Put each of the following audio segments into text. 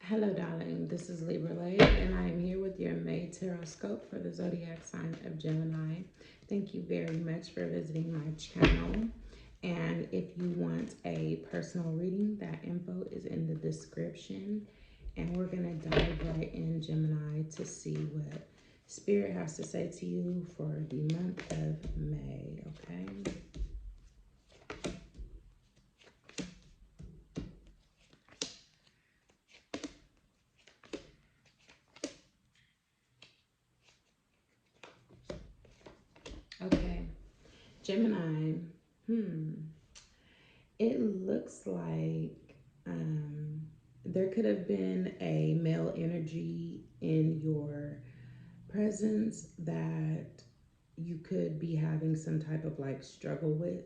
Hello, darling. This is Libra Lay, and I am here with your May Tarot Scope for the zodiac sign of Gemini. Thank you very much for visiting my channel. And if you want a personal reading, that info is in the description. And we're going to dive right in, Gemini, to see what Spirit has to say to you for the month of May, okay? Okay, Gemini, it looks like there could have been a male energy in your presence that you could be having some type of like struggle with.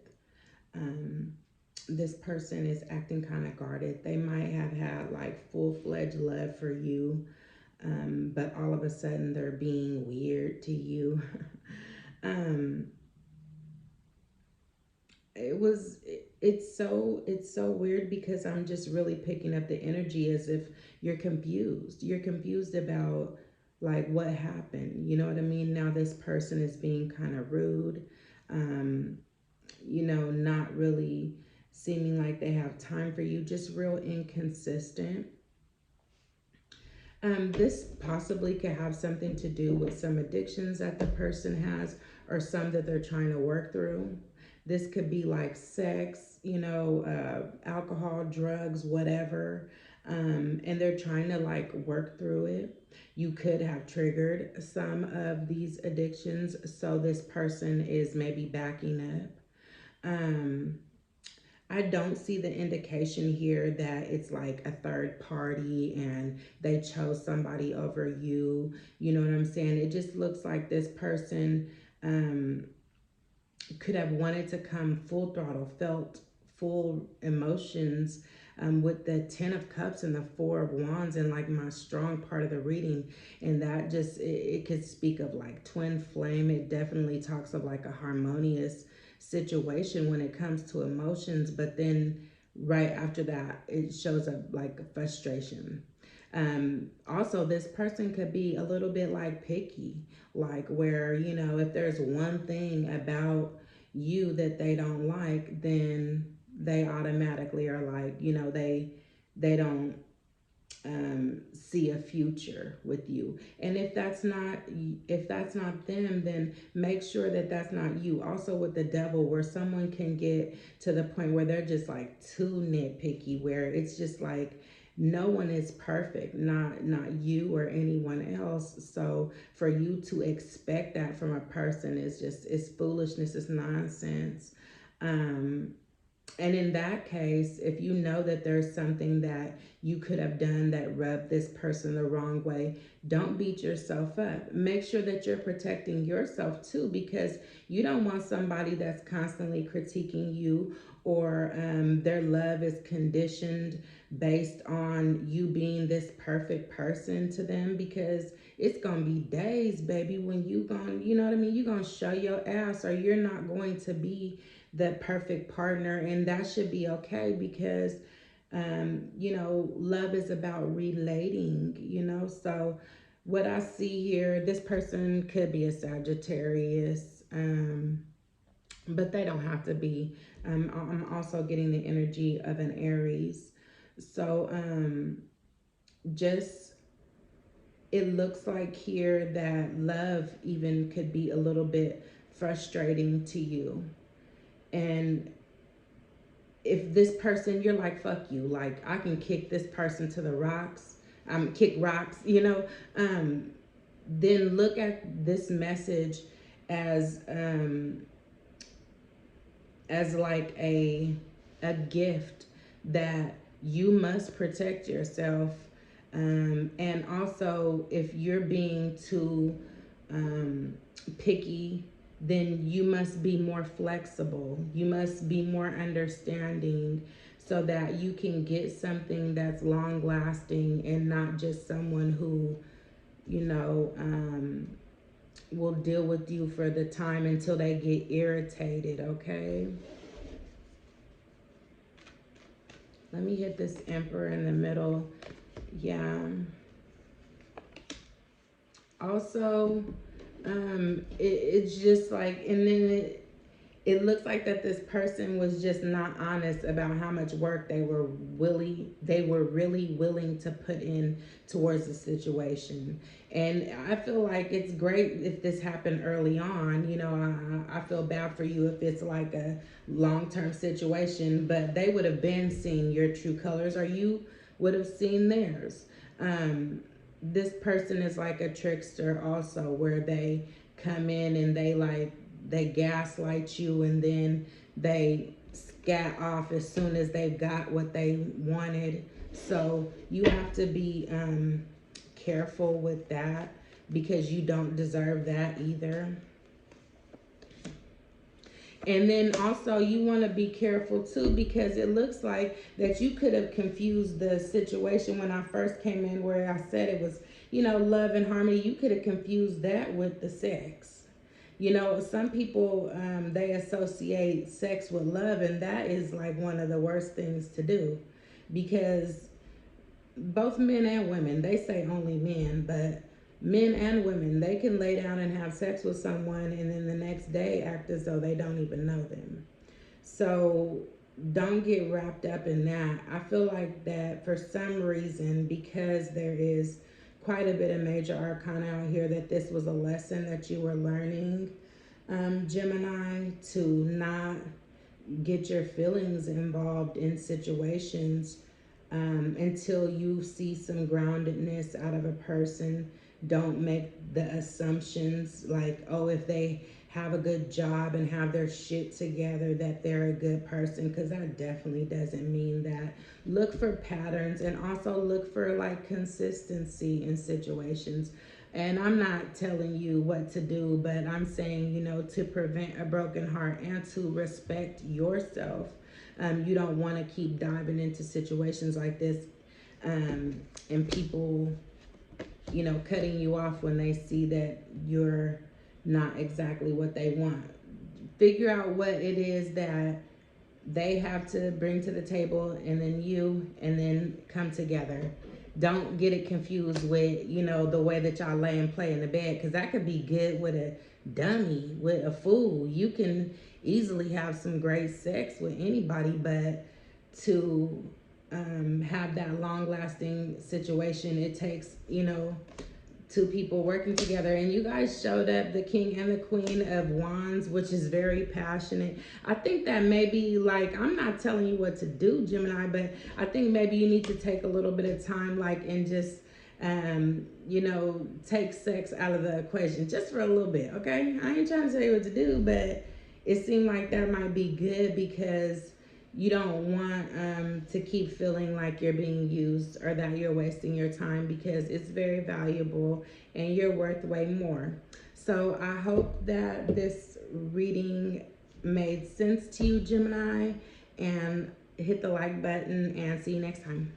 Um, this person is acting kind of guarded. They might have had like full-fledged love for you, but all of a sudden they're being weird to you. um, it was it's so weird because I'm just really picking up the energy as if you're confused about like what happened, you know what I mean? Now this person is being kind of rude, um not really seeming like they have time for you, just real inconsistent. This possibly could have something to do with some addictions that the person has or some that they're trying to work through. This could be like sex, alcohol, drugs, whatever. And they're trying to like work through it. You could have triggered some of these addictions, so this person is maybe backing up. I don't see the indication here that it's like a third party and they chose somebody over you. You know what I'm saying? It just looks like this person um, could have wanted to come full throttle, felt full emotions with the 10 of cups and the 4 of wands and like my strong part of the reading. And that just, it could speak of like twin flame. It definitely talks of like a harmonious situation when it comes to emotions. But then right after that, it shows up like frustration. Also, this person could be a little bit like picky, like where, if there's one thing about you that they don't like, then they automatically are like, they don't see a future with you. And if that's not them, then make sure that that's not you. Also with the devil, where someone can get to the point where they're just like too nitpicky, where it's just like no one is perfect, not you or anyone else. So for you to expect that from a person is just, it's foolishness, it's nonsense. um and in that case, if you know that there's something that you could have done that rubbed this person the wrong way, don't beat yourself up. Make sure that you're protecting yourself too, because you don't want somebody that's constantly critiquing you, or their love is conditioned based on you being this perfect person to them, because it's gonna be days, baby, when you know what I mean, you're gonna show your ass, or you're not going to be the perfect partner. And that should be okay, because love is about relating, so what I see here, this person could be a Sagittarius, but they don't have to be. I'm also getting the energy of an Aries. So just, it looks like here that love even could be a little bit frustrating to you. And if this person, you're like, fuck you, like I can kick this person to the rocks, kick rocks, then look at this message as like a gift that you must protect yourself. And also, if you're being too picky, then you must be more flexible. You must be more understanding, so that you can get something that's long lasting, and not just someone who, you know, um, will deal with you for the time until they get irritated, okay? Let me hit this Emperor in the middle. Yeah. Also, it's just like, and then it looks like that this person was just not honest about how much work they were really willing to put in towards the situation. And I feel like it's great if this happened early on. You know, I feel bad for you if it's like a long-term situation, but they would have been seeing your true colors, or you would have seen theirs. This person is like a trickster also, where they come in and they gaslight you, and then they scat off as soon as they've got what they wanted. So you have to be careful with that, because you don't deserve that either. And then also you want to be careful too, because it looks like that you could have confused the situation when I first came in, where I said it was, you know, love and harmony. You could have confused that with the sex. You know, some people, they associate sex with love, and that is like one of the worst things to do, because both men and women, they say only men, but men and women, they can lay down and have sex with someone and then the next day act as though they don't even know them. So don't get wrapped up in that. I feel like that for some reason, because there is quite a bit of major arcana out here, that this was a lesson that you were learning, Gemini, to not get your feelings involved in situations until you see some groundedness out of a person. Don't make the assumptions like, oh, if they have a good job and have their shit together, that they're a good person, because that definitely doesn't mean that. Look for patterns, and also look for like consistency in situations. And I'm not telling you what to do, but I'm saying, you know, to prevent a broken heart and to respect yourself. You don't want to keep diving into situations like this, and people, you know, cutting you off when they see that you're not exactly what they want. Figure out what it is that they have to bring to the table, and then you, and then come together. Don't get it confused with, you know, the way that y'all lay and play in the bed, because that could be good with a dummy, with a fool. You can easily have some great sex with anybody, but to have that long lasting situation, it takes, you know, two people working together. And you guys showed up the king and the queen of wands, which is very passionate. I think that maybe, like, I'm not telling you what to do, Gemini, but I think maybe you need to take a little bit of time, like, and just you know, take sex out of the equation just for a little bit. Okay, I ain't trying to tell you what to do, but it seemed like that might be good, because you don't want to keep feeling like you're being used or that you're wasting your time, because it's very valuable and you're worth way more. So I hope that this reading made sense to you, Gemini, and hit the like button, and see you next time.